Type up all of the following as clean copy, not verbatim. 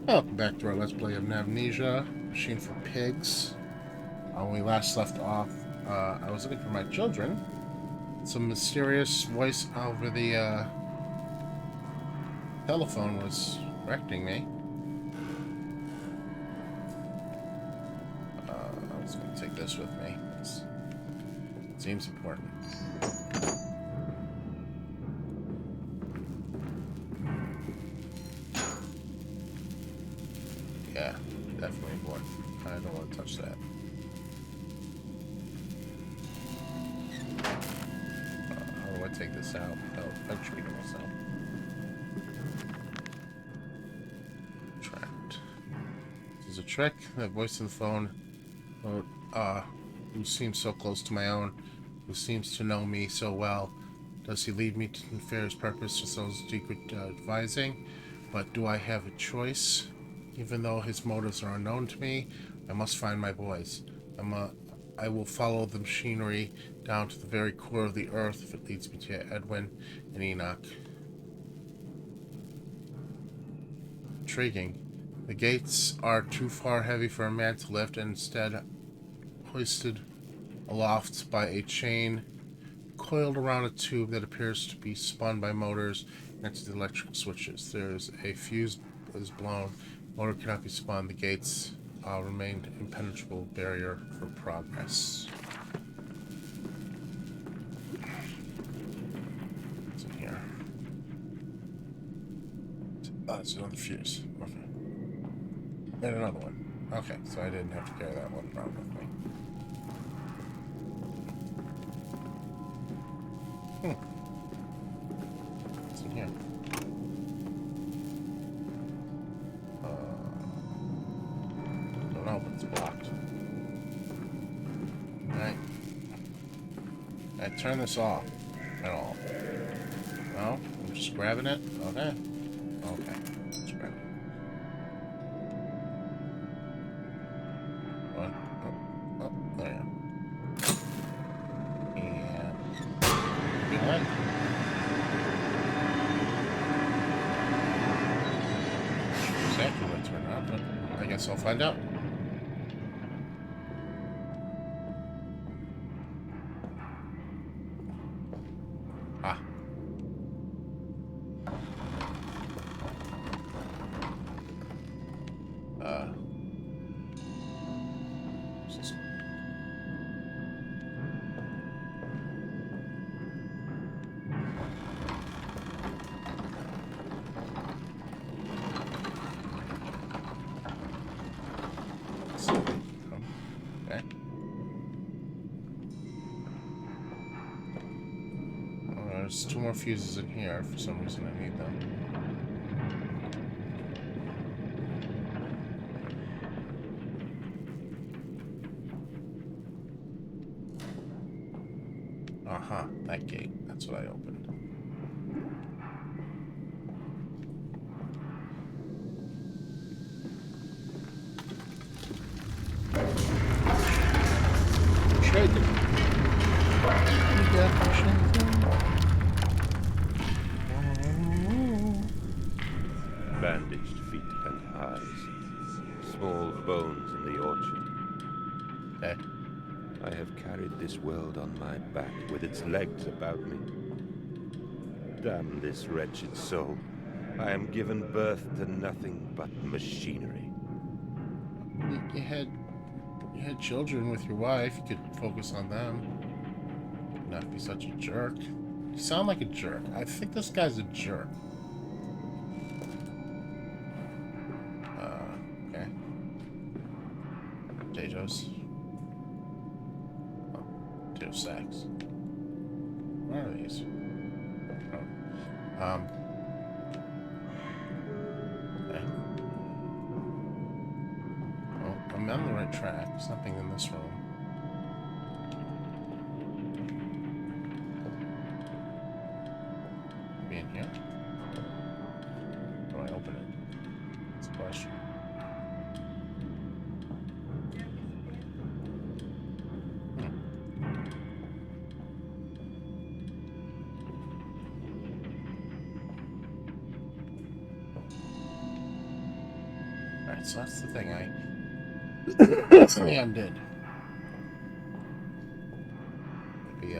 Welcome back to our Let's Play of Amnesia, Machine for Pigs. When we last left off, I was looking for my children. Some mysterious voice over the telephone was correcting me. I was going to take this with me. It seems important. Yeah, definitely important. I don't want to touch that. How do I take this out without treating myself? Trapped. This is a trick. That voice on the phone, who seems so close to my own, who seems to know me so well. Does he lead me to nefarious purpose to some secret advising? But do I have a choice? Even though his motives are unknown to me, I must find my boys. I will follow the machinery down to the very core of the earth if it leads me to Edwin and Enoch. Intriguing. The gates are too far heavy for a man to lift, and instead hoisted aloft by a chain coiled around a tube that appears to be spun by motors next to the electric switches. There's a fuse that is blown. Motor cannot be spun. The gates remain an impenetrable barrier for progress. What's in here? It's another fuse. Okay. And another one. Okay, so I didn't have to carry that one around with me. What's in here? Don't know, but it's blocked. Alright. I turn this off at all. No? I'm just grabbing it? Okay. Okay. Let's grab it. What? Oh, there you go. And... What? Exactly what turned on, but I guess I'll find out. Ah. What's this? Okay. There's two more fuses in here. For some reason, I need them. Uh-huh. That gate. That's what I opened. Shaken. Bandaged feet and eyes, small bones in the orchard. Okay. I have carried this world on my back with its legs about me. Damn this wretched soul. I am given birth to nothing but machinery. You had children with your wife. You could focus on them. Not be such a jerk. You sound like a jerk. I think this guy's a jerk. Okay. Potatoes. Oh, potato sacks. What are these? Oh. Okay. Well, I'm on the right track. There's nothing in this room. Be in here? How do I open it? That's a question. Alright, so that's the thing I undid. Maybe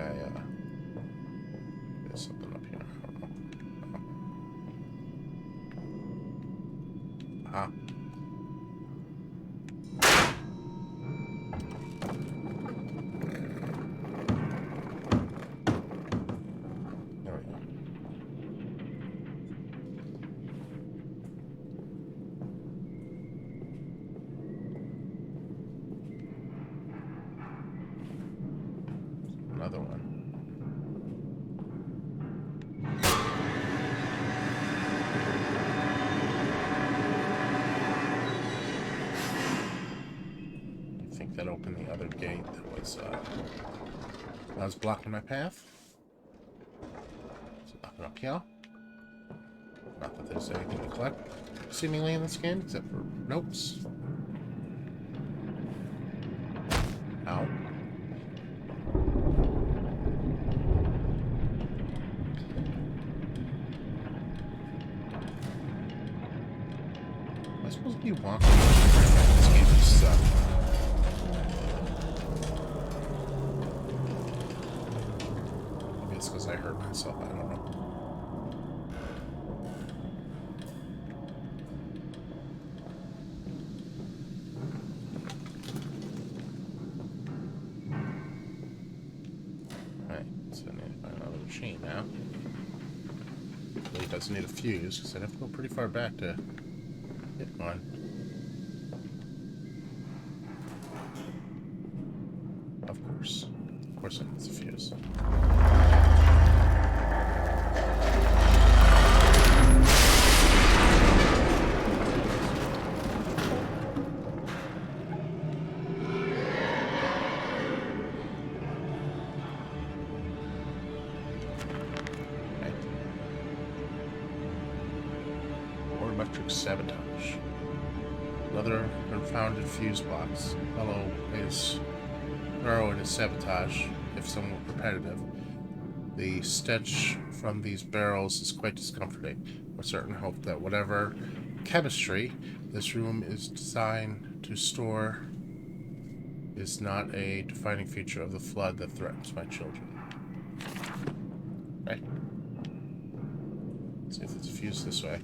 there's something up here. I don't know. Ah. There we go. Another one. I think that opened the other gate that was blocking my path. So nothing up here. Not that there's anything to collect, seemingly, in this game, except for notes. Ow. Am I supposed to be walking? This game just sucks. Maybe it's because I hurt myself, I don't know. Alright, so I need to find another machine now. Really doesn't need a fuse, because I'd have to go pretty far back to hit one. Of course. Of course it needs a fuse. Electric sabotage. Another confounded fuse box. Fellow is thorough in his sabotage, if somewhat repetitive. The stench from these barrels is quite discomforting. With certain hope that whatever chemistry this room is designed to store is not a defining feature of the flood that threatens my children. Right? Let's see if it's fused this way.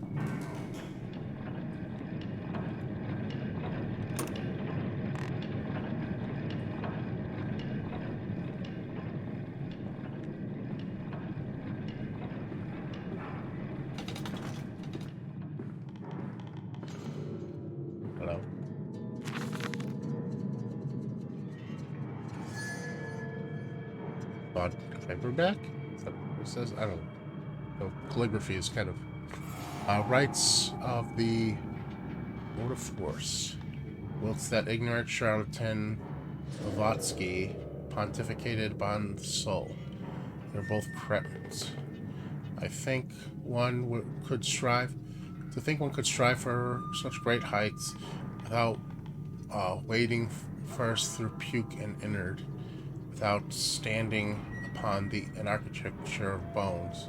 Hello? Bond paperback? Is that what it says? I don't know. No, calligraphy is kind of rights of the Lord of Force. Whilst that ignorant charlatan Blavatsky pontificated upon the soul. They're both cretins. I think one could strive for such great heights without wading first through puke and innard, without standing upon an architecture of bones.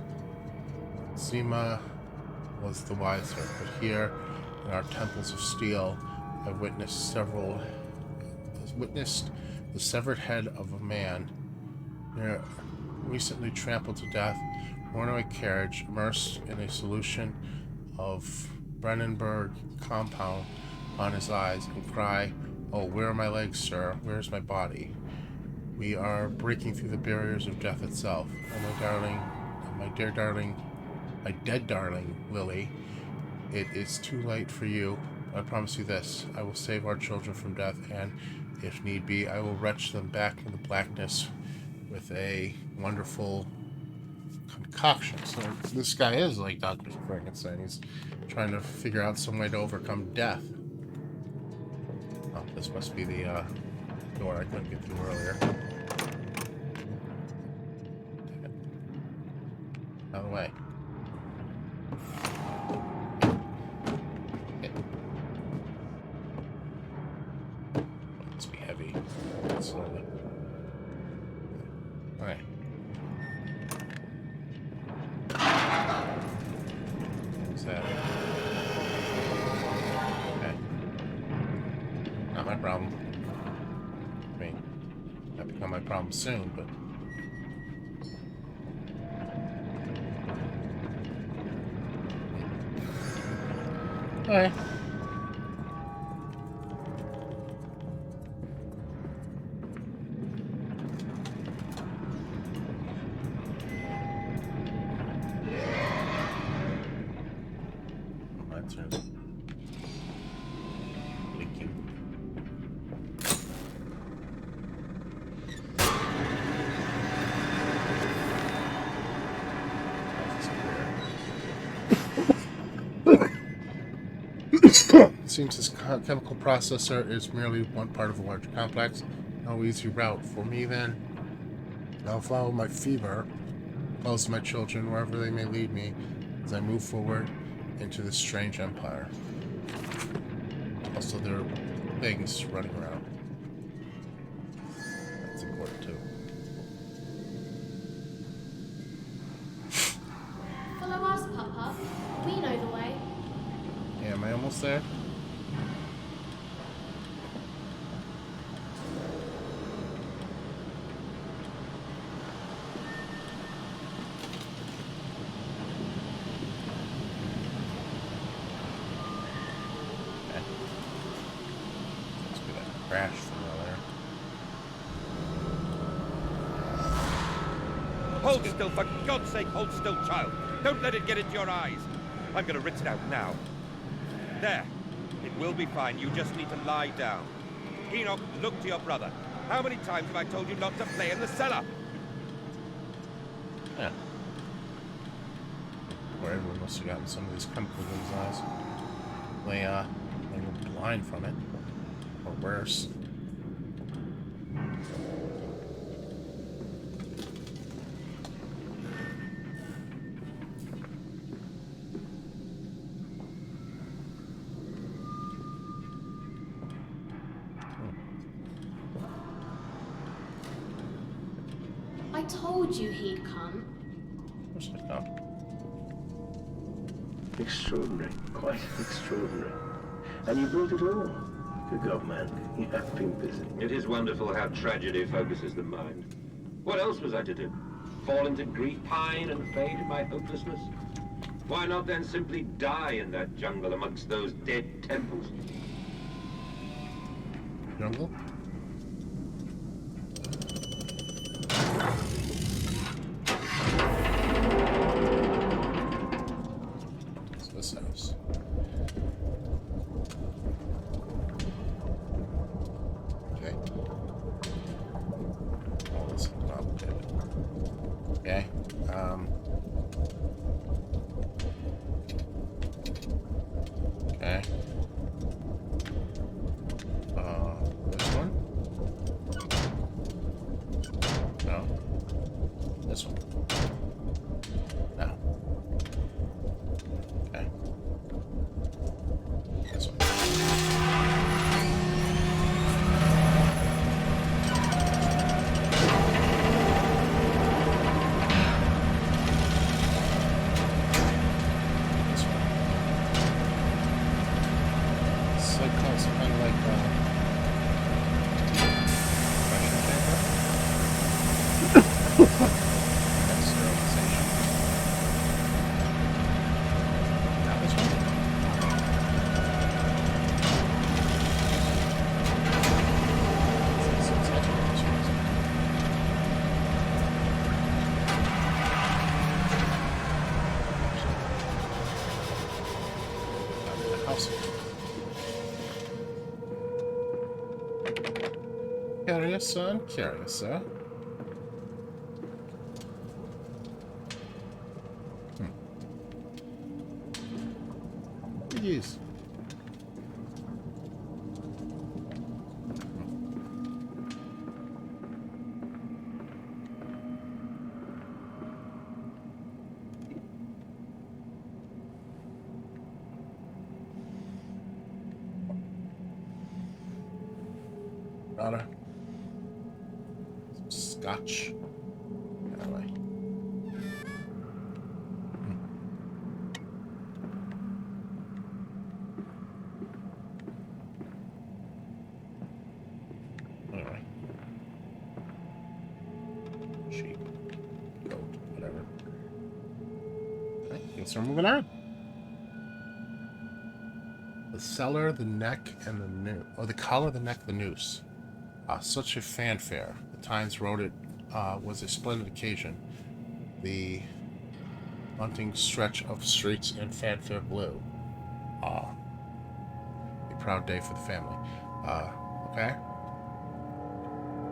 Zima was the wiser, but here in our temples of steel, I witnessed the severed head of a man recently trampled to death, runaway carriage immersed in a solution of Brennenburg compound on his eyes, and cry, "Oh, where are my legs, sir? Where's my body?" We are breaking through the barriers of death itself. Oh, my darling, my dead darling, Lily, it is too late for you. I promise you this, I will save our children from death, and, if need be, I will retch them back into blackness with a wonderful concoction. So this guy is like Dr. Frankenstein. He's trying to figure out some way to overcome death. Oh, this must be the door I couldn't get through earlier. Take it. Out of the way. Okay. It must be heavy. Slowly. Alright. What's that? Okay. Not my problem. I mean, that'll become my problem soon, but... Alright. My turn. Blinking. Seems this chemical processor is merely one part of a larger complex. No easy route for me then. I'll follow my fever, close to my children, wherever they may lead me, as I move forward into this strange empire. Also, there are things running around. That's important too. Follow us, Papa. We know the way. Yeah, am I almost there? Crash from earlier. Hold still, for God's sake, hold still, child. Don't let it get into your eyes. I'm gonna rinse it out now. There. It will be fine. You just need to lie down. Enoch, look to your brother. How many times have I told you not to play in the cellar? Yeah. Where everyone must have gotten some of these chemicals in his eyes. They go blind from it. Or worse. I told you he'd come. Of course I know. Extraordinary, quite extraordinary. And you brought it all. Good God, man, you have been busy. It is wonderful how tragedy focuses the mind. What else was I to do? Fall into grief, pine, and fade in my hopelessness? Why not then simply die in that jungle amongst those dead temples? Jungle? What's this house? Okay. Oh, this is complicated. Okay. Okay. This one? No. This one? No. Okay. This one. This one. It's like some kind of like pressure chamber. That's sterilization. Now this one. It's actually this one. The house. Curious, son. Curious, sir. Yes. Nada. Some scotch. Anyway. Guess we're moving on. The cellar, the neck, and the noose. Or the collar, the neck, the noose. Such a fanfare. The Times wrote it was a splendid occasion. The bunting stretch of streets in fanfare blue. A proud day for the family. Okay.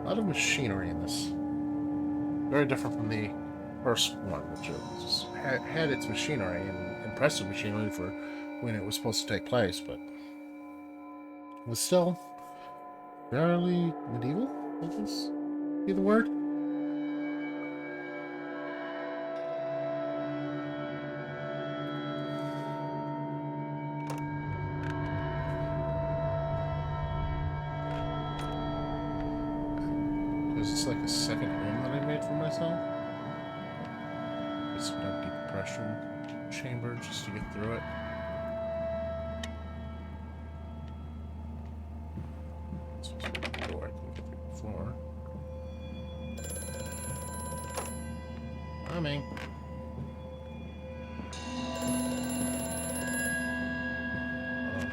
A lot of machinery in this. Very different from the first one, which had its machinery and impressive machinery for when it was supposed to take place, but it was still fairly medieval, I guess be the word. Because it's like a second home that I made for myself. It's a decompression chamber just to get through it. So it's a door I can get through the floor. Coming.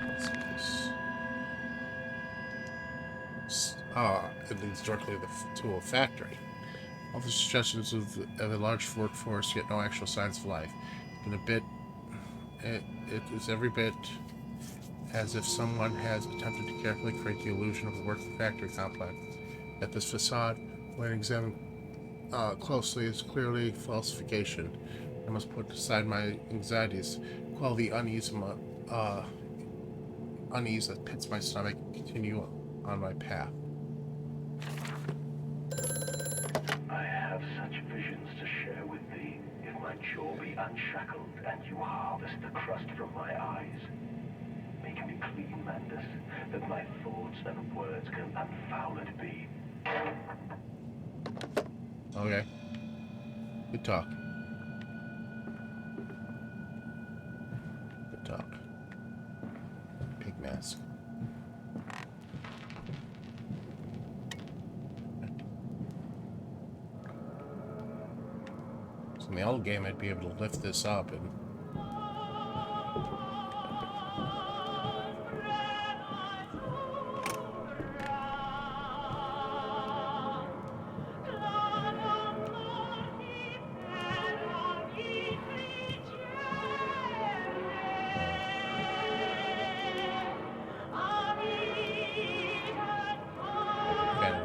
Let's see this. It leads directly to a factory. All the suggestions of a large workforce, yet no actual signs of life. It is every bit as if someone has attempted to carefully create the illusion of a working factory complex. Yet this facade, when examined closely, is clearly falsification. I must put aside my anxieties, quell the unease that pits my stomach, and continue on my path. I have such visions to share with thee, if my jaw be unshackled and you harvest the crust from my eyes. Make me clean, Mandus, that my thoughts and words can unfouled be. Okay. Good talk. Good talk. Pig mask. So in the old game, I'd be able to lift this up and...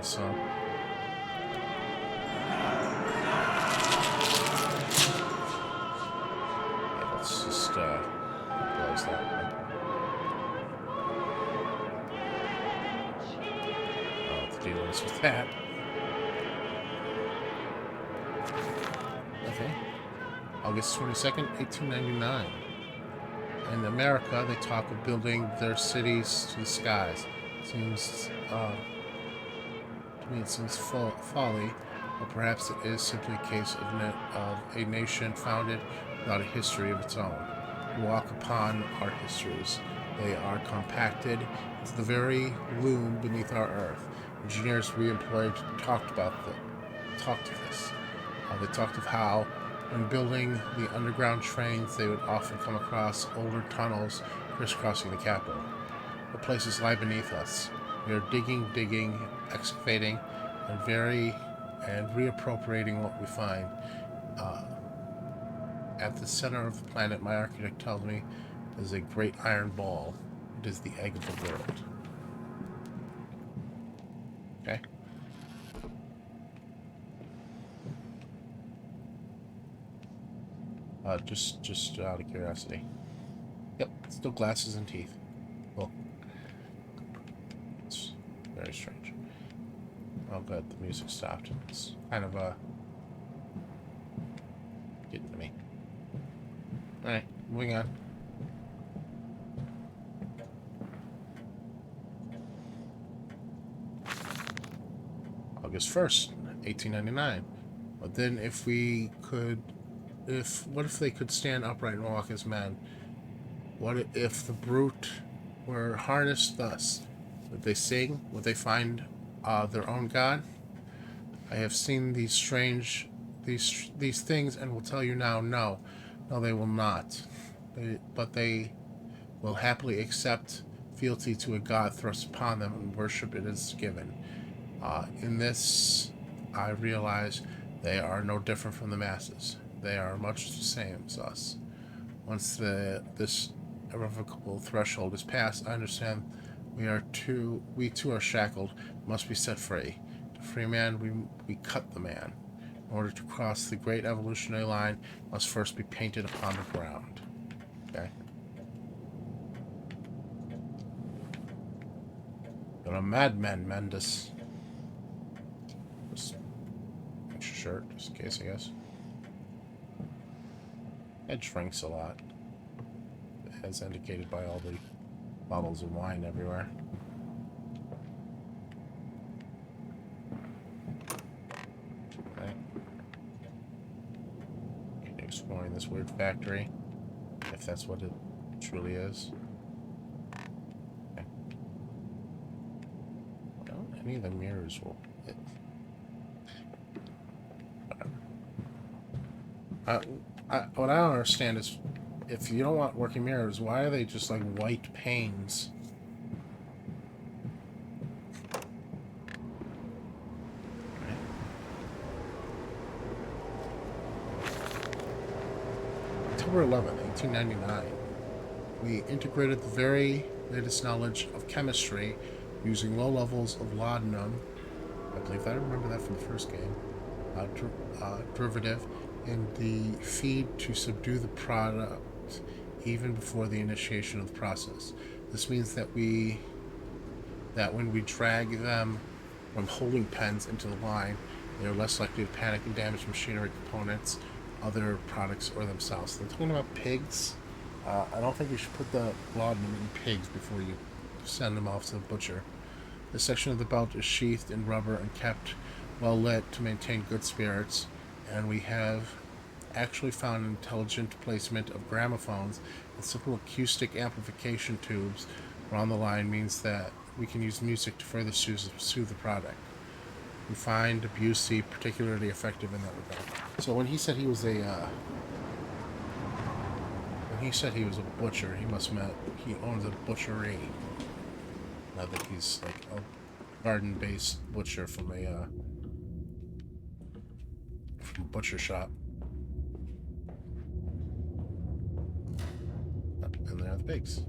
So yeah, let's just close that one. I'll have to deal with that. Okay. August 22nd, 1899. In America, they talk of building their cities to the skies. Seems it seems folly, or perhaps it is simply a case of a nation founded without a history of its own. We walk upon our histories. They are compacted into the very loom beneath our earth. Engineers we employed talked of this. They talked of how, when building the underground trains, they would often come across older tunnels crisscrossing the capital. The places lie beneath us. We are digging, excavating, and reappropriating what we find. At the center of the planet, my architect tells me, is a great iron ball. It is the egg of the world. Okay. Just out of curiosity. Yep, still glasses and teeth. Cool. It's very strange. Oh, good, the music stopped. It's kind of getting to me. Alright, moving on. August 1st, 1899. But then what if they could stand upright and walk as men? What if the brute were harnessed thus? Would they sing? Would they find their own God? I have seen these things and will tell you now, no No, they will not. But they will happily accept fealty to a god thrust upon them and worship it as given. In this, I realize they are no different from the masses. They are much the same as us. Once this irrevocable threshold is passed, I understand we too are shackled, must be set free. To free man, we cut the man. In order to cross the great evolutionary line, must first be painted upon the ground. Okay. You're a madman, Mandus. Just extra shirt, just in case, I guess. It drinks a lot, as indicated by all the bottles of wine everywhere. Okay. Exploring this weird factory, if that's what it truly is. Okay. Well, any of the mirrors will. What I don't understand is, if you don't want working mirrors, why are they just like white panes? October 11th, 1899. We integrated the very latest knowledge of chemistry using low levels of laudanum. I believe I remember that from the first game. Derivative in the feed to subdue the product even before the initiation of the process. This means that when we drag them from holding pens into the line, they are less likely to panic and damage machinery components, other products, or themselves. They're talking about pigs. I don't think you should put the laudanum in pigs before you send them off to the butcher. This section of the belt is sheathed in rubber and kept well lit to maintain good spirits, and we have actually found an intelligent placement of gramophones and simple acoustic amplification tubes around the line means that we can use music to further soothe the product. We find Busey particularly effective in that regard. So when he said he was a butcher, he must have meant he owns a butchery. Not that he's like a garden-based butcher from a butcher shop. And there are the pigs.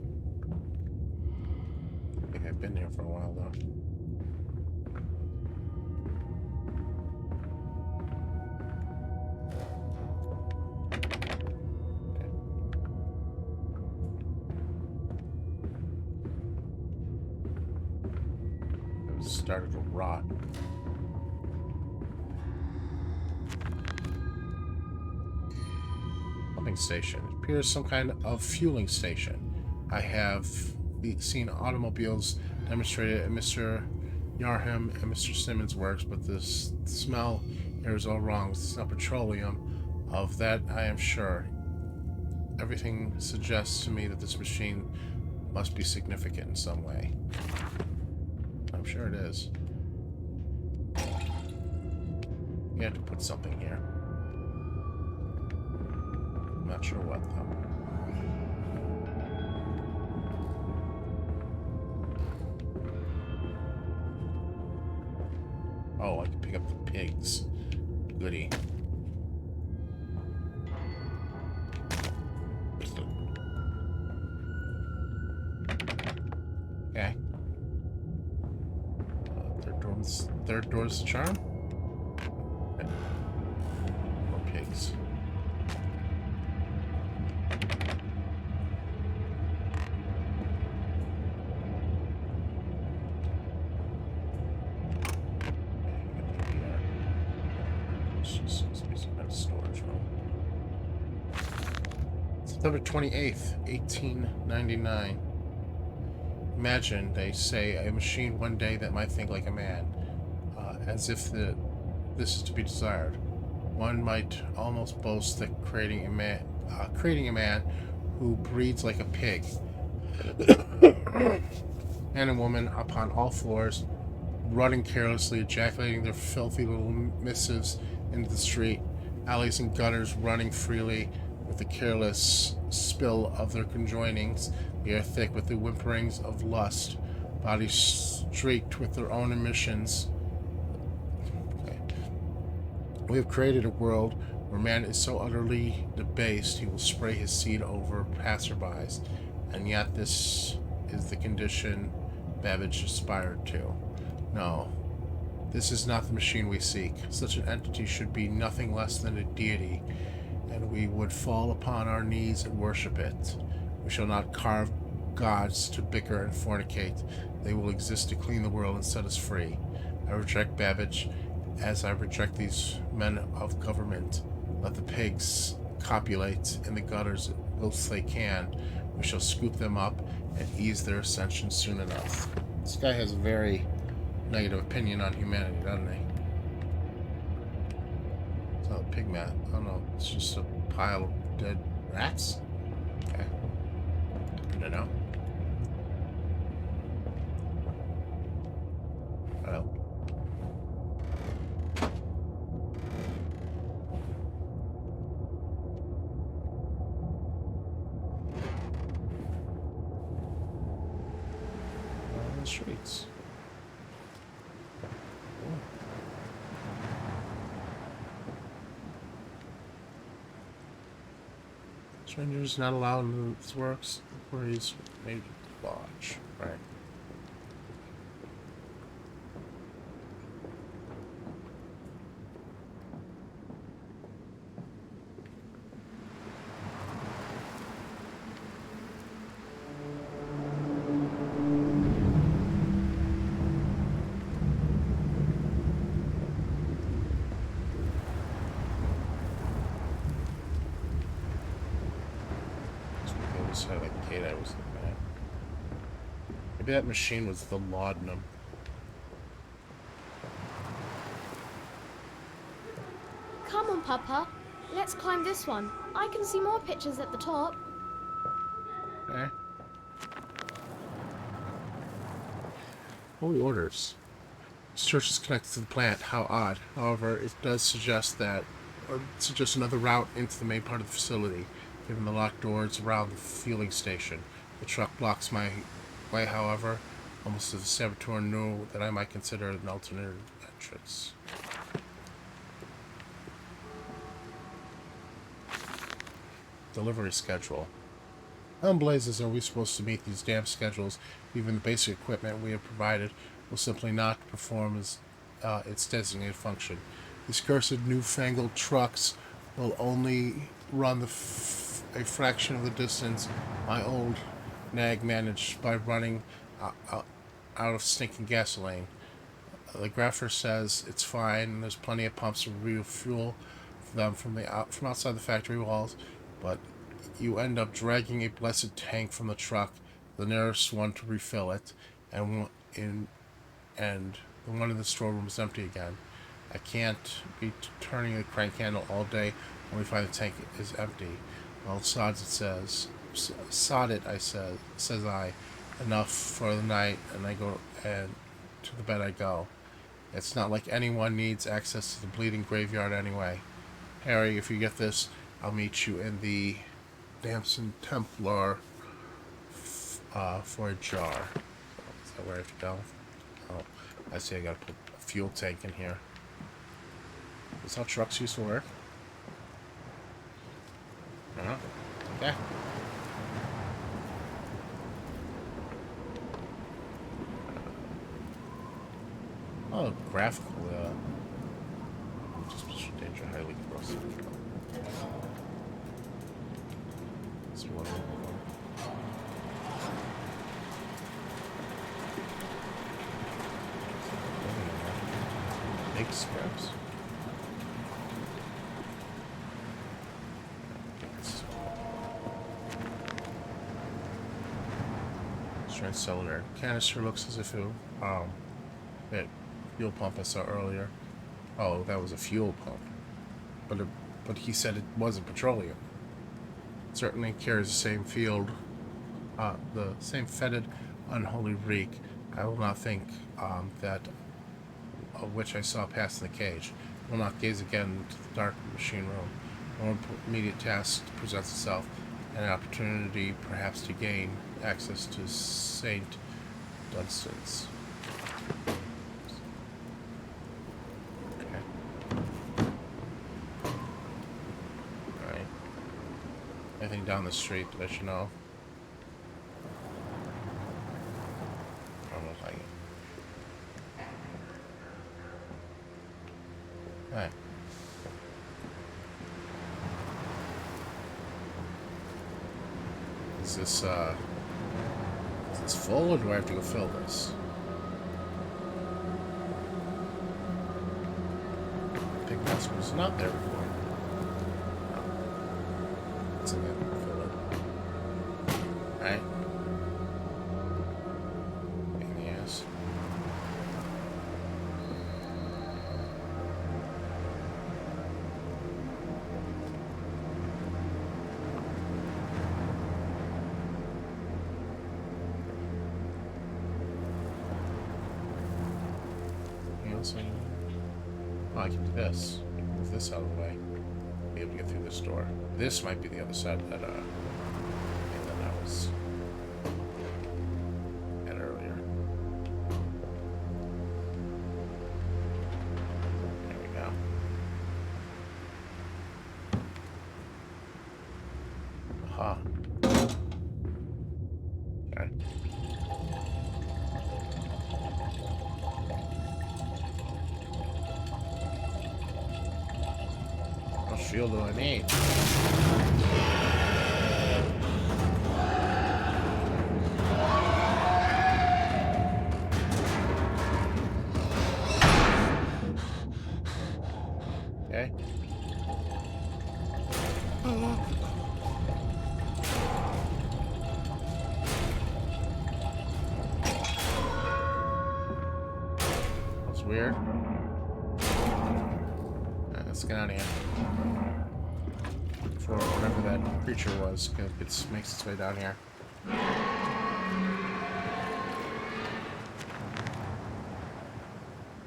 I think I've been here for a while though. It started to rot. Pumping station. It appears some kind of fueling station. I have seen automobiles demonstrated at Mr. Yarham and Mr. Simmons' works, but this smell here is all wrong. It's not petroleum. Of that I am sure. Everything suggests to me that this machine must be significant in some way. I'm sure it is. You have to put something here. I'm not sure what, though. Oh, I can pick up the pigs. Goody. Okay. Third door's the charm? Okay. More pigs. September 28th, 1899. Imagine, they say, a machine one day that might think like a man, as if this is to be desired. One might almost boast that creating a man who breeds like a pig, and a woman upon all floors, running carelessly, ejaculating their filthy little missives into the street, alleys and gutters running freely, with the careless spill of their conjoinings, the air thick with the whimperings of lust, bodies streaked with their own emissions. Okay. We have created a world where man is so utterly debased he will spray his seed over passerbys, and yet this is the condition Babbage aspired to. No, this is not the machine we seek. Such an entity should be nothing less than a deity, and we would fall upon our knees and worship it. We shall not carve gods to bicker and fornicate. They will exist to clean the world and set us free. I reject Babbage as I reject these men of government. Let the pigs copulate in the gutters whilst they can. We shall scoop them up and ease their ascension soon enough. This guy has a very negative opinion on humanity, doesn't he? It's not a pig mat. I don't know. It's just a pile of dead rats? Okay. I don't know. Hello. On the streets. Strangers not allowed in the works where he's made to lodge. Right. Side of that gate I was looking at. Maybe that machine was the laudanum. Come on, Papa. Let's climb this one. I can see more pictures at the top. Okay. Holy orders. This church is connected to the plant. How odd. However, it does suggest another route into the main part of the facility, given the locked doors around the fueling station. The truck blocks my way, however, almost as the saboteur knew that I might consider an alternate entrance. Delivery schedule. How in blazes are we supposed to meet these damn schedules? Even the basic equipment we have provided will simply not perform as its designated function. These cursed newfangled trucks will only run a fraction of the distance my old nag managed by running out of stinking gasoline. The grapher says it's fine, and there's plenty of pumps of real fuel for them from outside the factory walls, but you end up dragging a blessed tank from the truck, the nearest one to refill it, and the one in the storeroom is empty again. I can't be turning the crank handle all day only find the tank is empty. Well, sods it says. Sod it, says I. Enough for the night, and I go, and to the bed I go. It's not like anyone needs access to the bleeding graveyard anyway. Harry, if you get this, I'll meet you in the Damson Templar for a jar. Is that where I have to go? Oh, I see I gotta put a fuel tank in here. Is how trucks used to work? Okay. Oh, graphical, just danger highly corrosive. That's one of them. Big scraps. Strength cylinder. Canister looks as if it, that fuel pump I saw earlier. Oh, that was a fuel pump. But he said it wasn't petroleum. It certainly carries the same the same fetid, unholy reek. I will not think that of which I saw past in the cage. I will not gaze again into the dark machine room. More immediate task presents itself, and an opportunity perhaps to gain access to Saint Dunstan's. Okay. Alright. Anything down the street that I should know? Almost like it. Alright. Is this full, or do I have to go fill this? I think that's what's not there before. No. It's in there. Fill it. Alright. Anything else? Oh, I can do this. Move this out of the way. Be able to get through this door. This might be the other side that I was at earlier. There we go. Aha. Okay. What shield do I need? Okay. That's weird. Let's get out of here. Before whatever that creature was makes its way down here.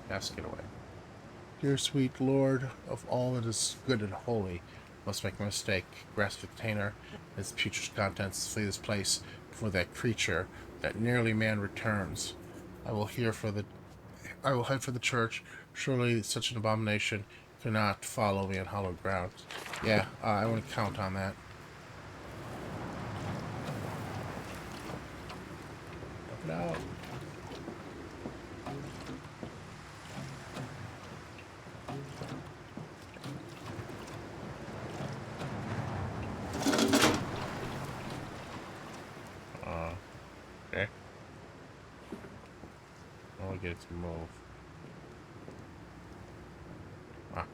Yes, get away. Dear sweet Lord of all that is good and holy, must make no mistake. Grasp the container, its putrid contents, flee this place before that creature, that nearly man returns. I will head for the church. Surely such an abomination cannot follow me on hallowed ground. Yeah, I want to count on that. No. Okay. I want to get it to move. Ah.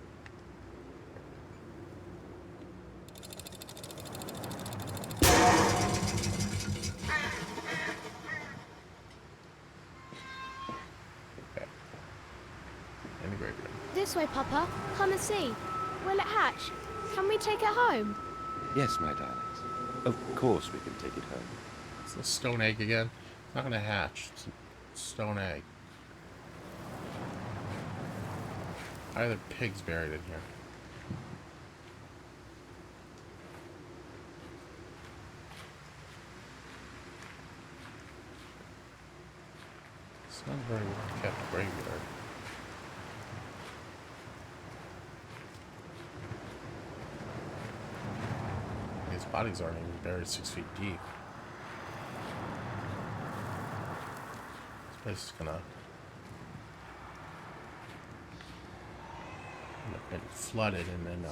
Okay. In the graveyard. This way, Papa. Come and see. Will it hatch? Can we take it home? Yes, my darlings. Of course we can take it home. It's a stone egg again. Not gonna hatch. It's a stone egg. Either pigs buried in here. It's not a very well kept graveyard. These bodies aren't even buried 6 feet deep. This place is gonna get flooded, and then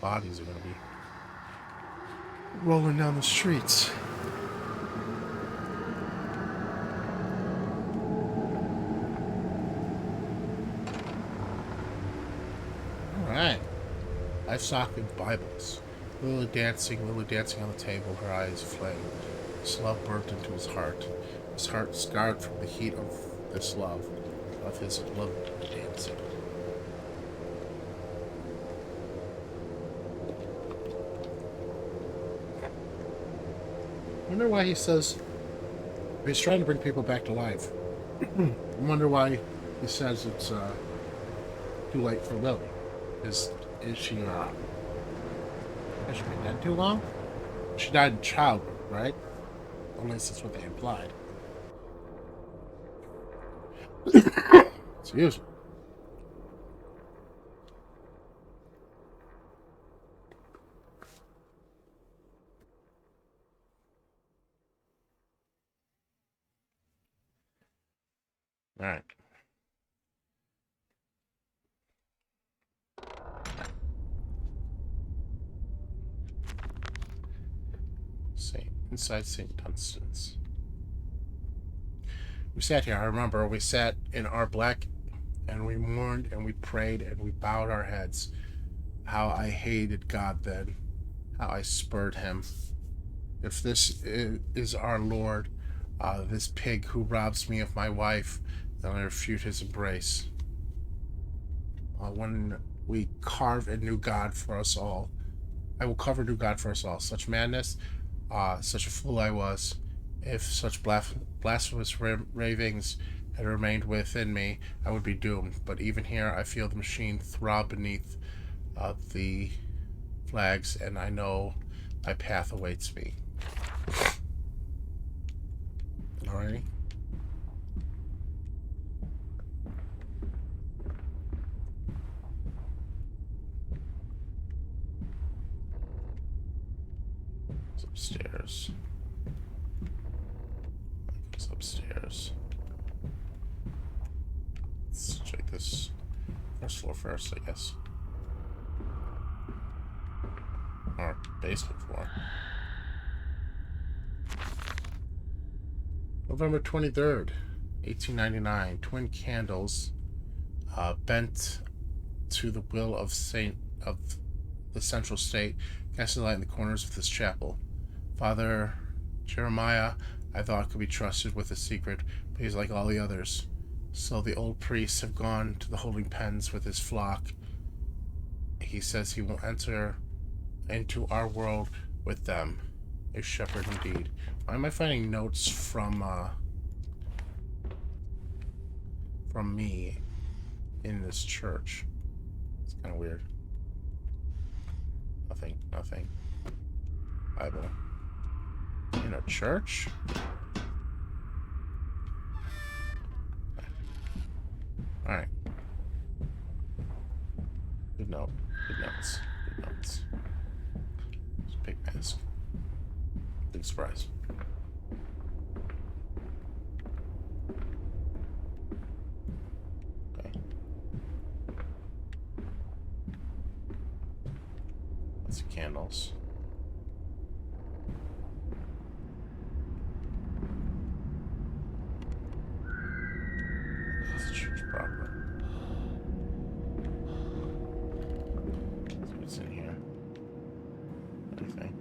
bodies are gonna be rolling down the streets. Alright. Life-socket Bibles. Lily dancing on the table, her eyes aflame. This love burnt into his heart scarred from the heat of this love, of his love dancing. I wonder why he says he's trying to bring people back to life. I wonder why he says it's too late for Lily. Is she Has she been dead too long? She died in childbirth, right? At least that's what they implied. Excuse me. All right. Inside St. Dunstan's. We sat here, I remember, we sat in our black and we mourned and we prayed and we bowed our heads. How I hated God then, how I spurred him. If this is our Lord, this pig who robs me of my wife, then I refute his embrace. When we carve a new God for us all, I will carve a new God for us all. Such madness, such a fool I was. If such blasphemous ravings had remained within me, I would be doomed. But even here, I feel the machine throb beneath the flags, and I know my path awaits me. Alrighty. It's upstairs. It's upstairs. Let's check this first floor first, I guess. Or basement floor. November 23rd, 1899. Twin candles bent to the will of the Central State, casting light in the corners of this chapel. Father Jeremiah, I thought, could be trusted with a secret, but he's like all the others. So the old priests have gone to the holding pens with his flock. He says he will enter into our world with them. A shepherd indeed. Why am I finding notes from me in this church? It's kind of weird. Nothing. Bible. In a church? Alright. Good note. Good notes. Good notes. It's a big mask. Big surprise. Okay. Lots of candles. It's the church proper. See what's in here. Anything.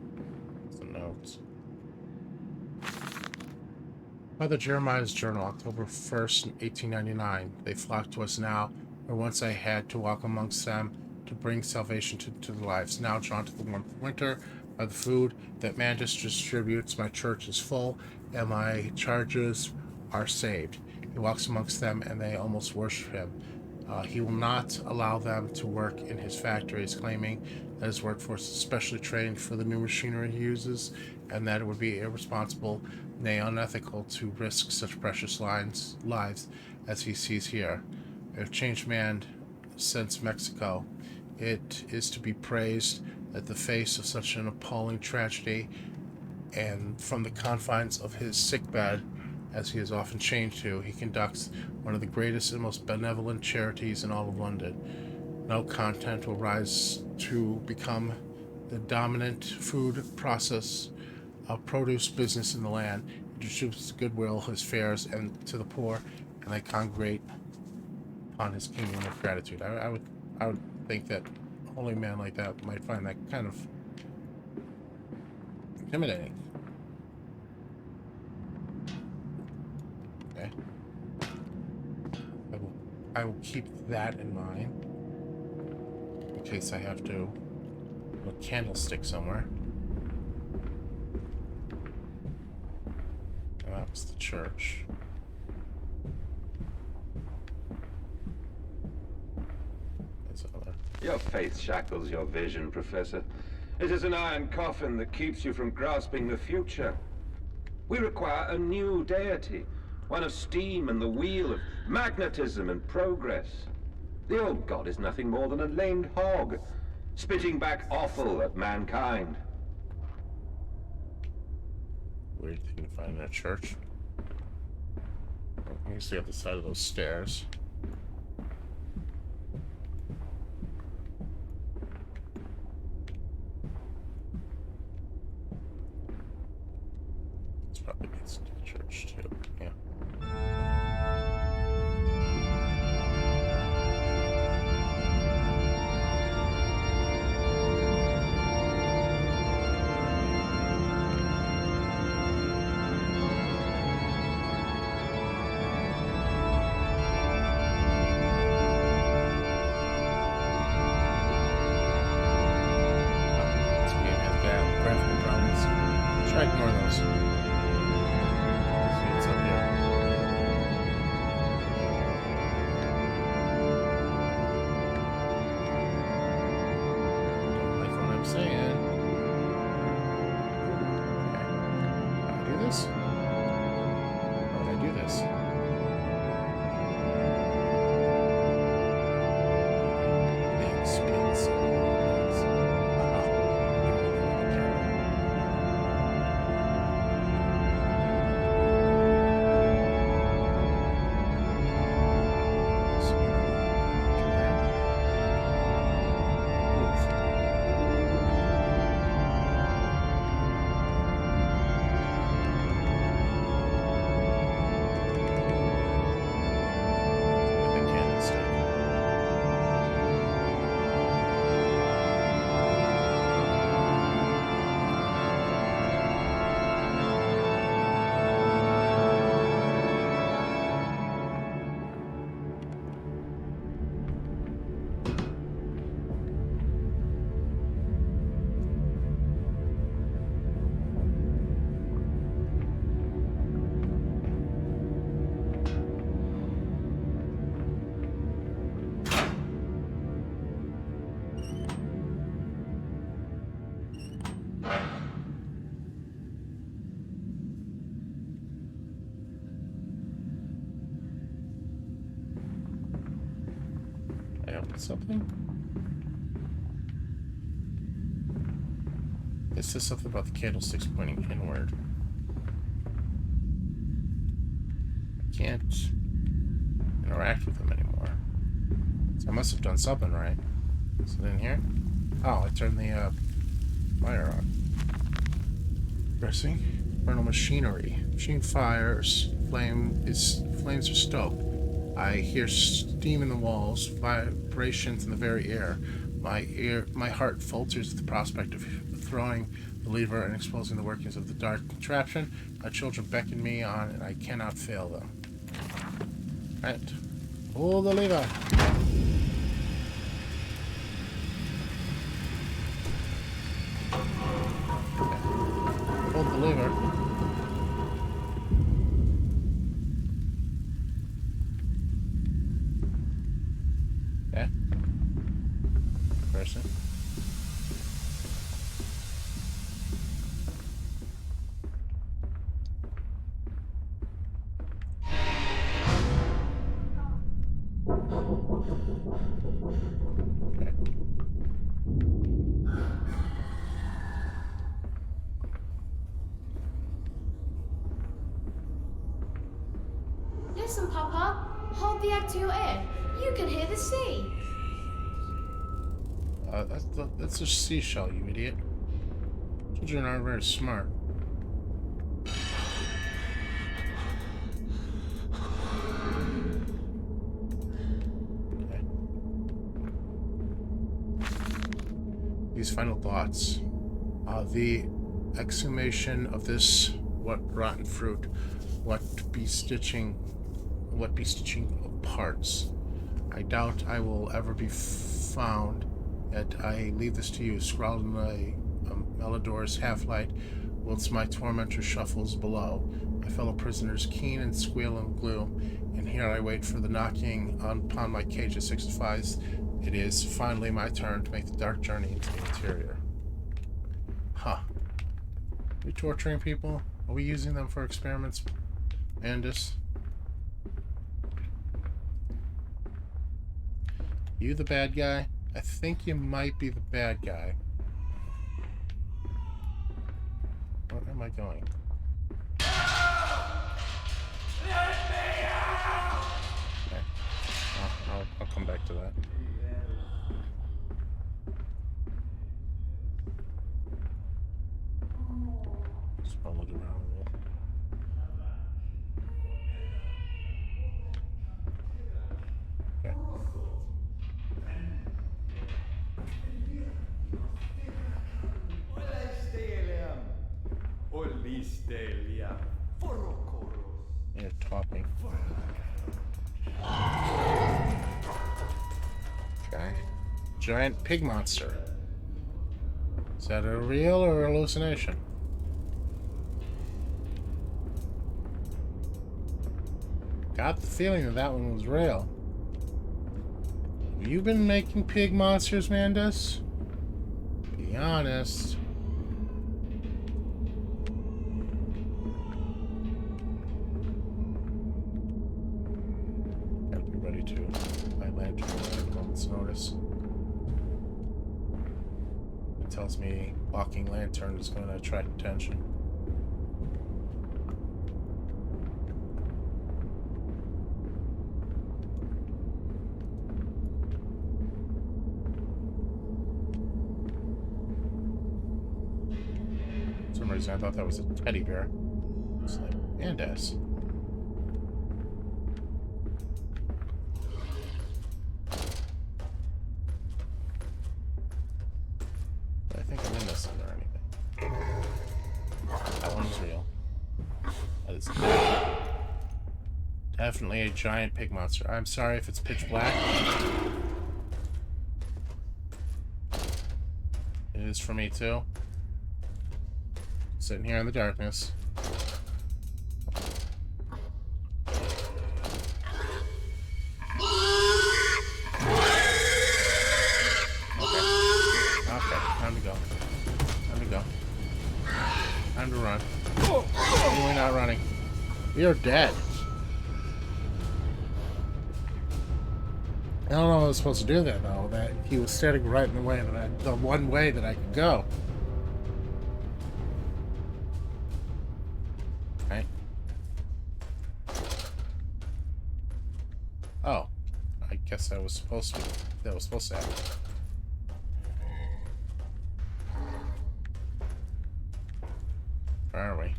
Some notes. Father Jeremiah's journal, October 1st, 1899. They flock to us now, where once I had to walk amongst them to bring salvation to their lives. Now drawn to the warmth of winter by the food that man distributes, my church is full, and my charges are saved. He walks amongst them, and they almost worship him. He will not allow them to work in his factories, claiming that his workforce is specially trained for the new machinery he uses, and that it would be irresponsible, nay, unethical, to risk such precious lives as he sees here. I have changed man since Mexico. It is to be praised that the face of such an appalling tragedy, and from the confines of his sickbed, as he is often chained to, he conducts one of the greatest and most benevolent charities in all of London. No content will rise to become the dominant food process produce business in the land. He distributes goodwill, his fairs, and to the poor, and they congregate upon his kingdom of gratitude. I would think that a holy man like that might find that kind of intimidating. Okay. I will keep that in mind in case I have to put a candlestick somewhere. And that was the church. Your faith shackles your vision, Professor. It is an iron coffin that keeps you from grasping the future. We require a new deity, one of steam and the wheel, of magnetism and progress. The old god is nothing more than a lamed hog, spitting back offal at mankind. Weird thing to find in a church. You can see up the side of those stairs. This probably needs to be a church too. Yeah. Try to ignore those. See what's up here. Don't like what I'm saying. Okay. How do I do this? How would I do this? Pigs, pigs, pigs. Something? It says something about the candlesticks pointing inward. Can't interact with them anymore. So I must have done something right. Is it in here? Oh, I turned the fire on. Pressing. Infernal machinery. Machine fires. Flames are stoked. I hear steam in the walls, vibrations in the very air. My heart falters at the prospect of throwing the lever and exposing the workings of the dark contraption. My children beckon me on, and I cannot fail them. Right. Pull the lever. Okay. Pull the lever. Person. Okay. Listen, Papa. Hold the egg to your ear. You can hear the sea. That's a seashell, you idiot. Children aren't very smart. Okay. These final thoughts. The exhumation of this, what rotten fruit, what be stitching of parts. I doubt I will ever be found. Yet I leave this to you, scrawled in the Melador's half-light, whilst my tormentor shuffles below. My fellow prisoners keen and squeal in gloom, and here I wait for the knocking upon my cage that signifies it is finally my turn to make the dark journey into the interior. we torturing people? Are we using them for experiments, Andis? You the bad guy? I think you might be the bad guy. Where am I going? Okay. I'll come back to that. Just wanna look around a little. Okay. You're talking. Okay. Giant pig monster. Is that a real or a hallucination? Got the feeling that one was real. Have you been making pig monsters, Mandus? Be honest. Gotta be ready to light lantern at a moment's notice. It tells me walking lantern is going to attract attention. For some reason I thought that was a teddy bear. It's like, Andis. I think I'm in this thing or anything. That one's real. That is definitely a giant pig monster. I'm sorry if it's pitch black. It is for me too. Sitting here in the darkness. Time to go. Time to go. Time to run. We're not running. We are dead. I don't know what I was supposed to do there, though. That he was standing right in the way that the one way that I could go. Right. Oh, I guess that was supposed to. That was supposed to happen. Where are we?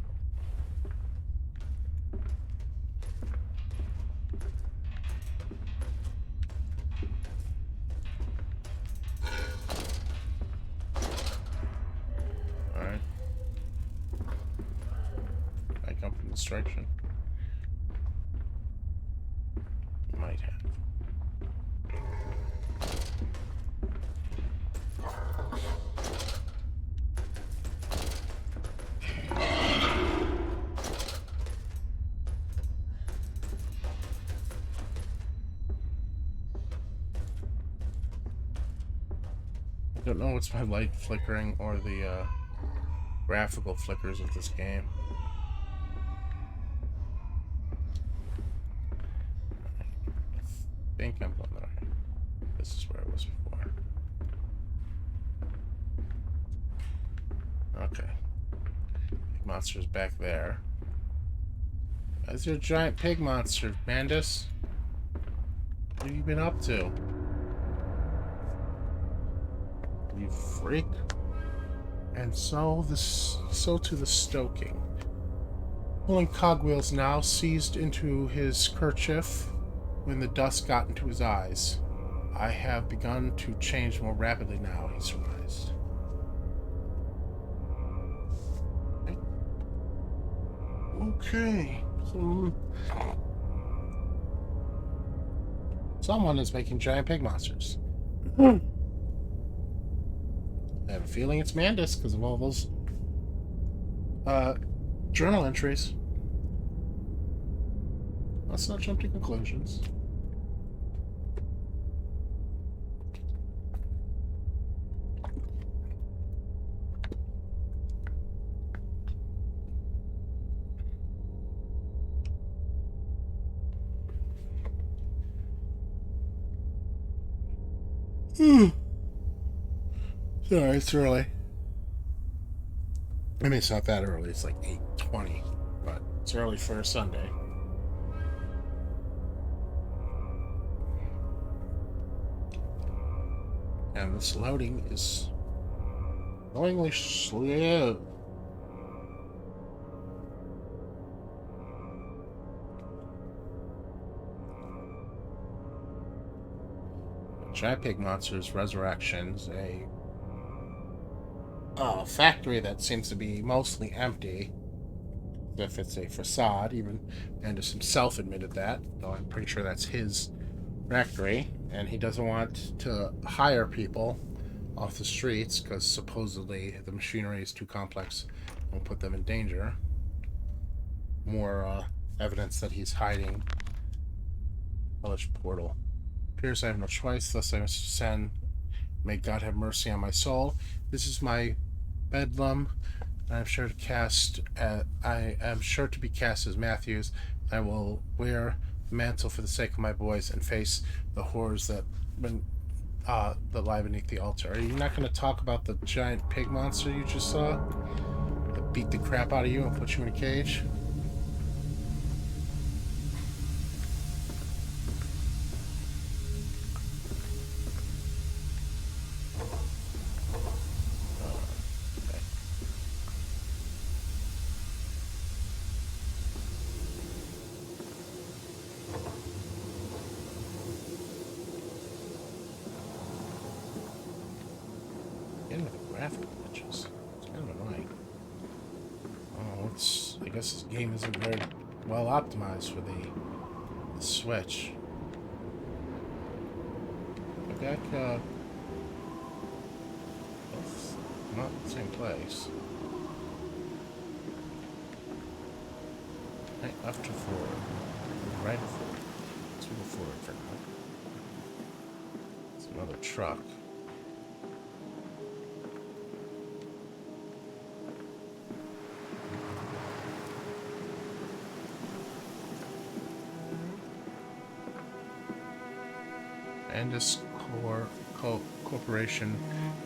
Alright. I come from destruction. Might have. I don't know what's my light flickering or the graphical flickers of this game. I think I'm going the right. This is where I was before. Okay. Pig monster's back there. Is there a giant pig monster, Mandus? What have you been up to? You freak. And so to the stoking. Pulling cogwheels now seized into his kerchief when the dust got into his eyes. I have begun to change more rapidly now, he surmised. Okay. Someone is making giant pig monsters. I have a feeling it's Mandus because of all those journal entries. Let's not jump to conclusions. Sorry, it's early. I mean, it's not that early. It's like 8:20, but it's early for a Sunday. And this loading is annoyingly slow. Giant Pig Monsters Resurrections, a factory that seems to be mostly empty, if it's a facade. Even Mandus himself admitted that, though I'm pretty sure that's his factory, and he doesn't want to hire people off the streets because supposedly the machinery is too complex and will put them in danger. More evidence that he's hiding village portal. Appears I have no choice, thus I must descend. May God have mercy on my soul. This is my bedlam. I am sure to be cast as Matthews. I will wear the mantle for the sake of my boys and face the horrors that lie beneath the altar. Are you not going to talk about the giant pig monster you just saw that beat the crap out of you and put you in a cage? It's kind of annoying. Oh, I guess this game isn't very well optimized for the Switch. But back, that's not the same place. Right, left to forward. Right to forward. Let's move forward for now. It's another truck. Andis Corporation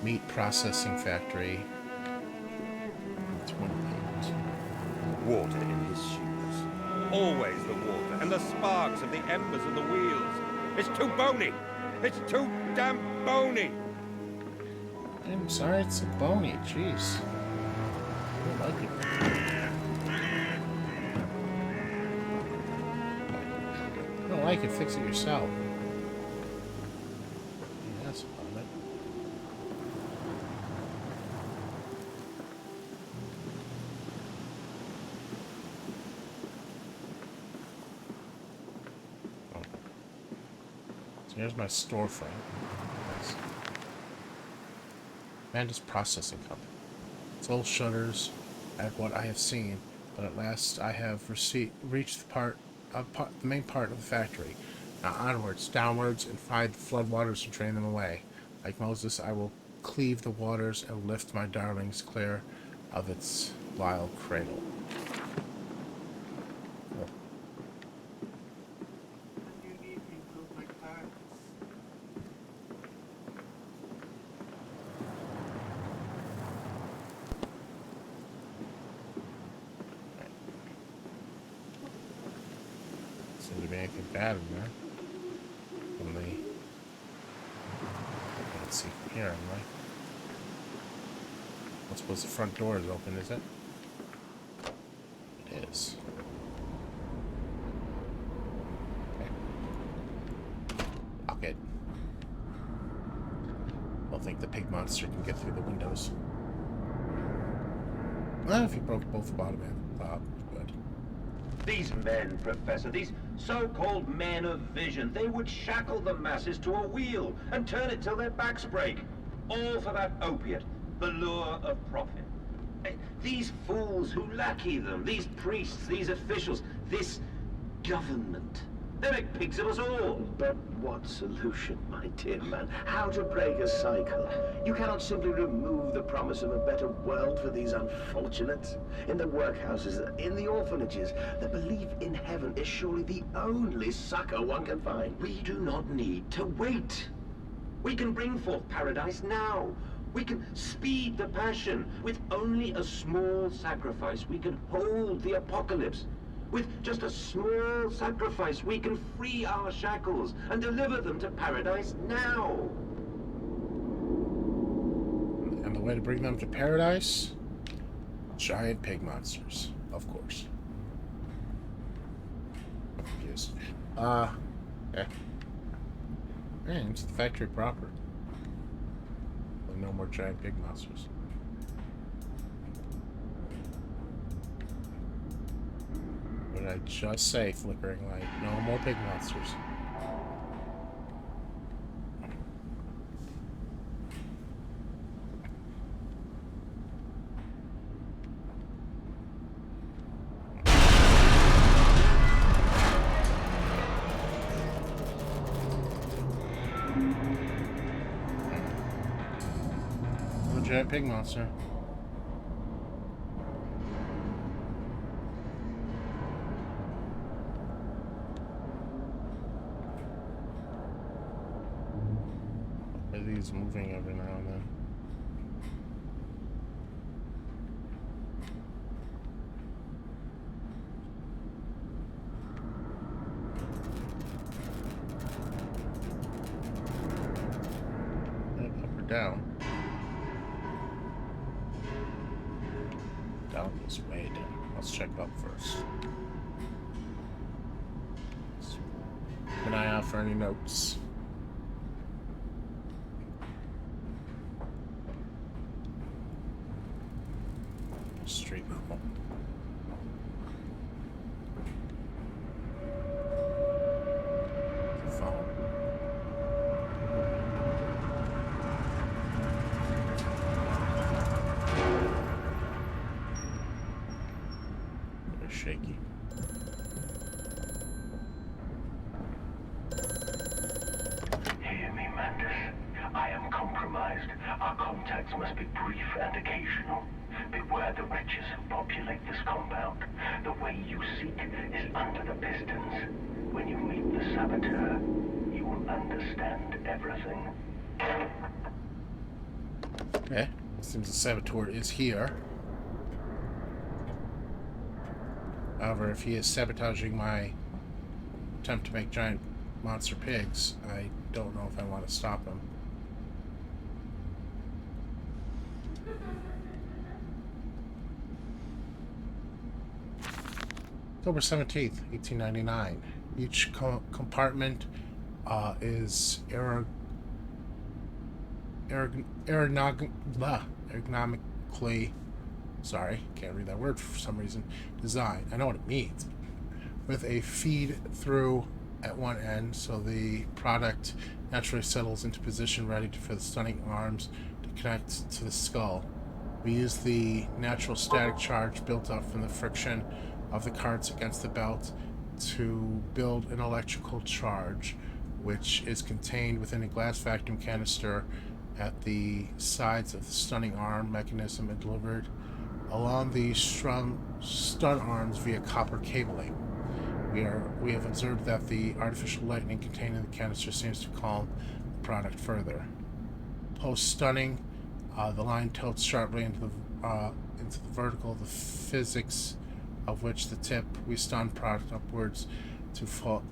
Meat Processing Factory. It's 1-8. Water in his shoes. Always the water, and the sparks of the embers of the wheels. It's too bony! It's too damn bony! I'm sorry, it's so bony. Jeez. I don't like it. If you don't like it, fix it yourself. That's about it. Oh. So here's my storefront. Nice. Mandus Processing Company. It's old shutters at what I have seen, but at last I have reached the main part of the factory. Now onwards, downwards, and find the floodwaters to drain them away. Like Moses, I will cleave the waters and lift my darlings clear of its wild cradle. Oh. Seems to be anything bad in there. Only I can't see from here, am I? I suppose the front door is open, is it? It is. Okay. Lock it. I don't think the pig monster can get through the windows. Well, if you broke both the bottom and top, good. These men, Professor, these so-called men of vision, they would shackle the masses to a wheel and turn it till their backs break. All for that opiate, the lure of profit. These fools who lackey them, these priests, these officials, this government, they make pigs of us all. But what solution, my dear man? How to break a cycle? You cannot simply remove the promise of a better world for these unfortunates. In the workhouses, in the orphanages, the belief in heaven is surely the only succor one can find. We do not need to wait. We can bring forth paradise now. We can speed the passion. With only a small sacrifice, we can hold the apocalypse. With just a small sacrifice, we can free our shackles and deliver them to paradise now. And the way to bring them to paradise? Giant pig monsters, of course. I'm confused. Okay. Man, it's the factory proper. No more giant pig monsters. What did I just say, flickering light? No more pig monsters. No giant pig monster. He's moving every now and then. Up or down? Down is way down. Let's check up first. Keep an eye out for any notes. Street level. The phone. Very shaky. Hear me, Mandus. I am compromised. Our contacts must be brief and occasional. Beware the wretches who populate this compound. The way you seek is under the pistons. When you meet the saboteur, you will understand everything. Okay. Seems the saboteur is here. However, if he is sabotaging my attempt to make giant monster pigs, I don't know if I want to stop him. October 17th, 1899. Each compartment is ergonomically, sorry, can't read that word for some reason, designed. I know what it means. With a feed through at one end, so the product naturally settles into position ready for the stunning arms to connect to the skull. We use the natural static charge built up from the friction of the carts against the belt to build an electrical charge, which is contained within a glass vacuum canister at the sides of the stunning arm mechanism and delivered along the stun arms via copper cabling. We have observed that the artificial lightning contained in the canister seems to calm the product further. Post-stunning, the line tilts sharply into the vertical, the physics of which the tip we stun product upwards to fall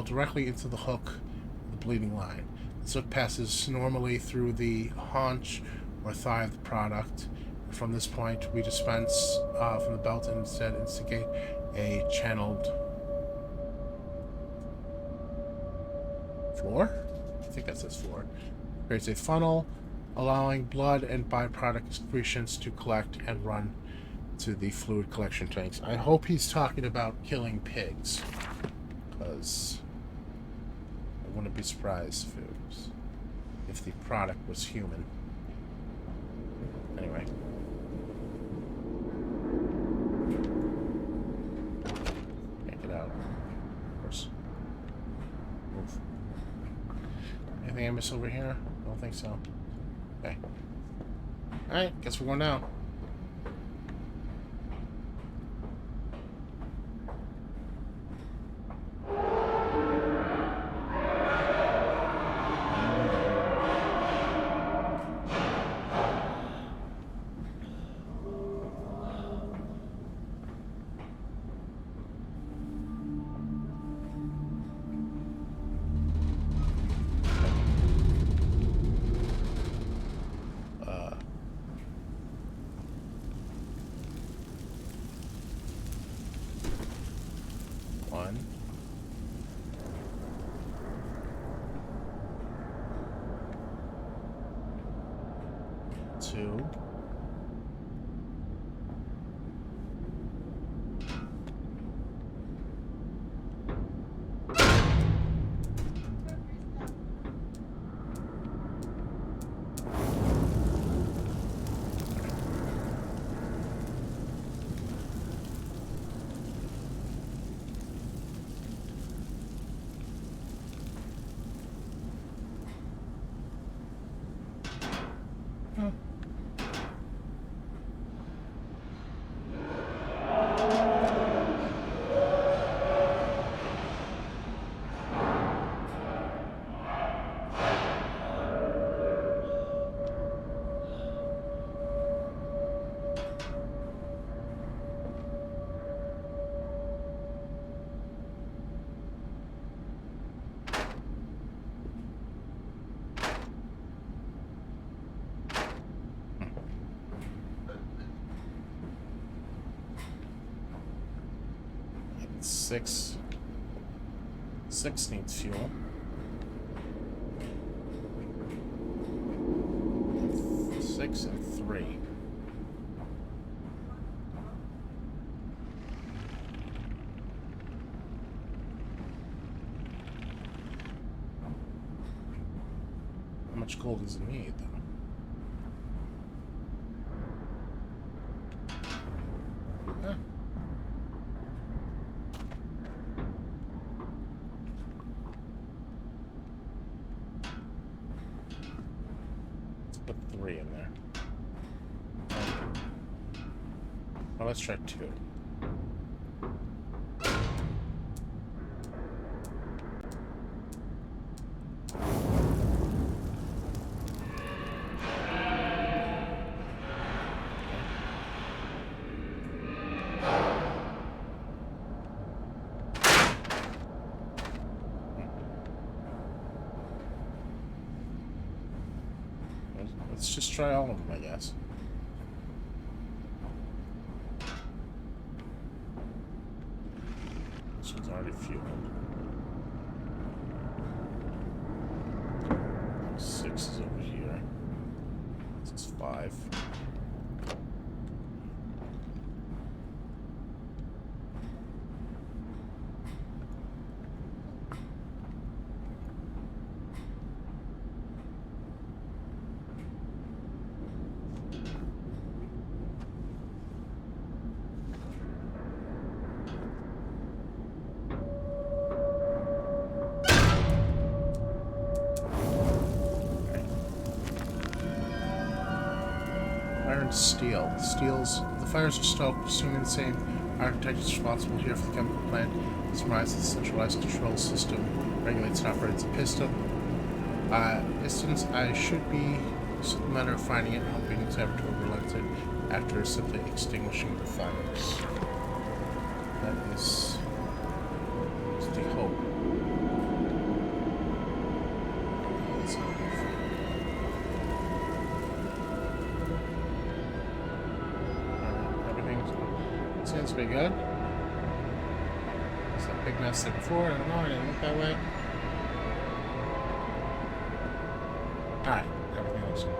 directly into the hook of the bleeding line. This hook passes normally through the haunch or thigh of the product. And from this point, we dispense from the belt and instead instigate a channeled floor. I think that says floor. Creates a funnel, allowing blood and byproduct excretions to collect and run to the fluid collection tanks. I hope he's talking about killing pigs, because I wouldn't be surprised if the product was human. Anyway. Can't get out. Of course. Move. Anything I miss over here? I don't think so. Okay. Alright, guess we're going down. 2. Six needs fuel. 6 and 3. How much gold does it need, though? Huh. Put 3 in there. Well, let's try 2. Let's just try all of them, I guess. This one's already fueled. 6 is over here. This is 5. Steel. The fires are stoked, assuming the same architect is responsible here for the chemical plant. This provides the centralized control system, regulates and operates a piston. Pistons, I should be just a matter of finding it, hoping the saboteur relents it after simply extinguishing the fires. That is the hope. Seems pretty good. It's that big mess there before. I don't know. I didn't look that way. Alright. Everything looks good.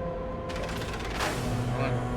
Come on.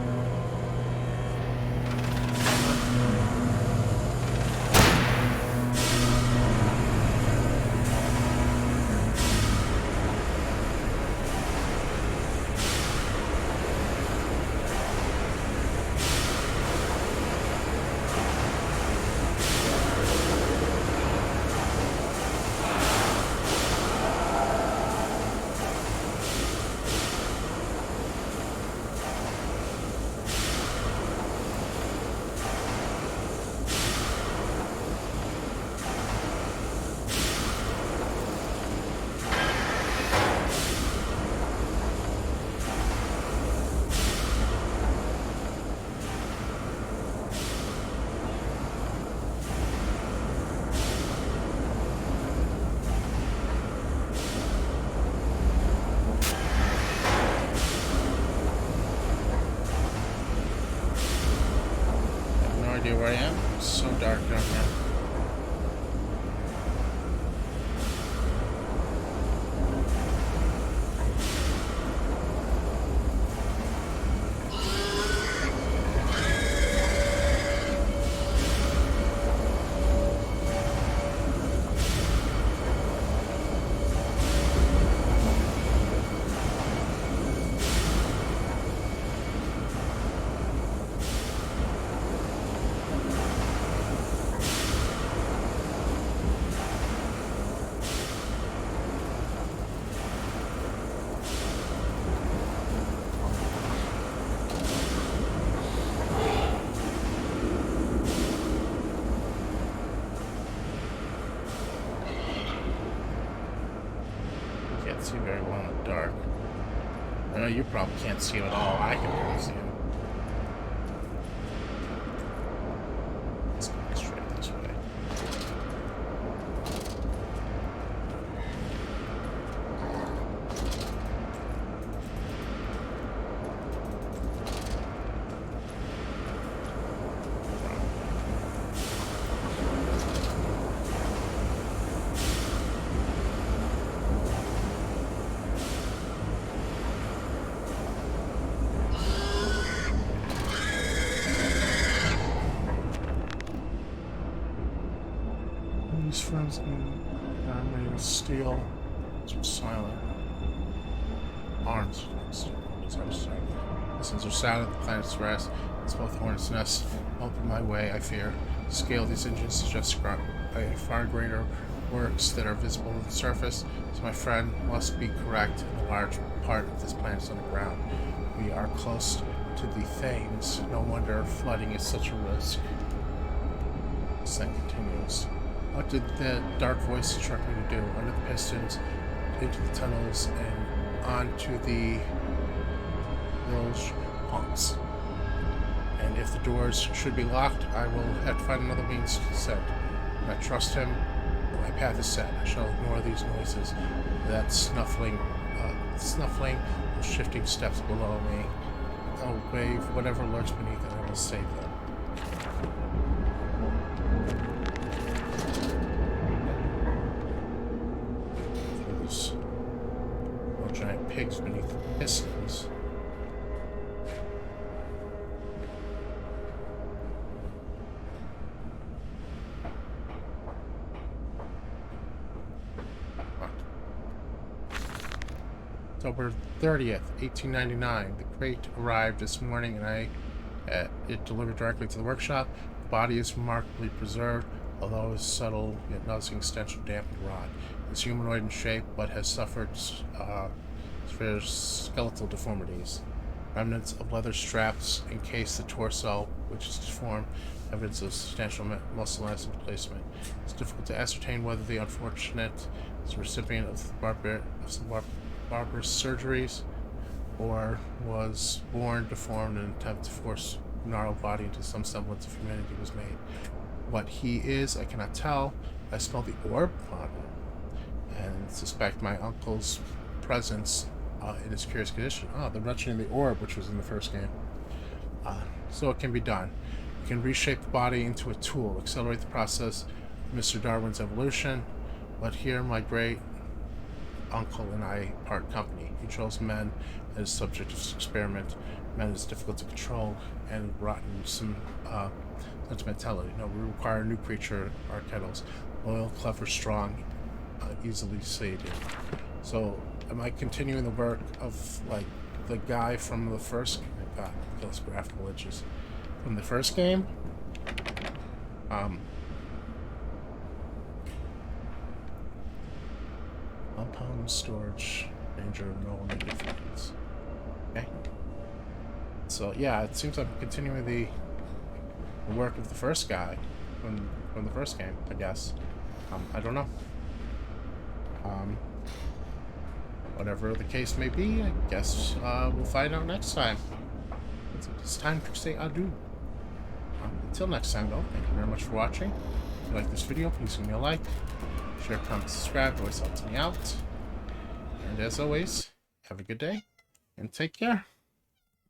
can't see very well in the dark. I know you probably can't see him at all. I can barely see him. Let's go straight this way. These friends are made of steel. It's silent. Arms. Listens are sound at the planet's rest. It's both hornet's nest. Open my way, I fear. The scale of these engines suggests a far greater works that are visible on the surface, so my friend must be correct in a large part of this planet's underground. We are close to the Thames. No wonder flooding is such a risk. This thing continues. What did the dark voice instruct me to do? Under the pistons, into the tunnels, and onto the bilge pumps. And if the doors should be locked, I will have to find another means to descend. I trust him. My path is set. I shall ignore these noises. That snuffling, and shifting steps below me. I'll wave whatever lurks beneath, and I will save them. Those little giant pigs beneath the pistons. October 30th, 1899. The crate arrived this morning and I had it delivered directly to the workshop. The body is remarkably preserved, although a subtle yet noticing stench of damp and rot. It's humanoid in shape, but has suffered severe skeletal deformities. Remnants of leather straps encase the torso, which is deformed, evidence of substantial muscle mass and placement. It's difficult to ascertain whether the unfortunate is a recipient of some barbarous surgeries, or was born deformed in an attempt to force a gnarled body into some semblance of humanity was made. What he is, I cannot tell. I smell the orb upon him, and suspect my uncle's presence in his curious condition. The mentioning the orb, which was in the first game. So it can be done. You can reshape the body into a tool, accelerate the process of Mr. Darwin's evolution, but here my great uncle and I part company. He chose men as subject of this experiment. Men is difficult to control and rotten some sentimentality. No, we require a new creature, our kettles. Loyal, clever, strong, easily sated. So, am I continuing the work of, like, the guy from the first... God, those graphical itches. From the first game? Compound storage, danger of no negative feelings. Okay. So yeah, it seems I'm continuing the work of the first guy from the first game, I guess. I don't know. Whatever the case may be, I guess we'll find out next time. It's time to say adieu. Until next time, though, thank you very much for watching. If you like this video, please give me a like. Share, comment, subscribe. It always helps me out. And as always, have a good day and take care.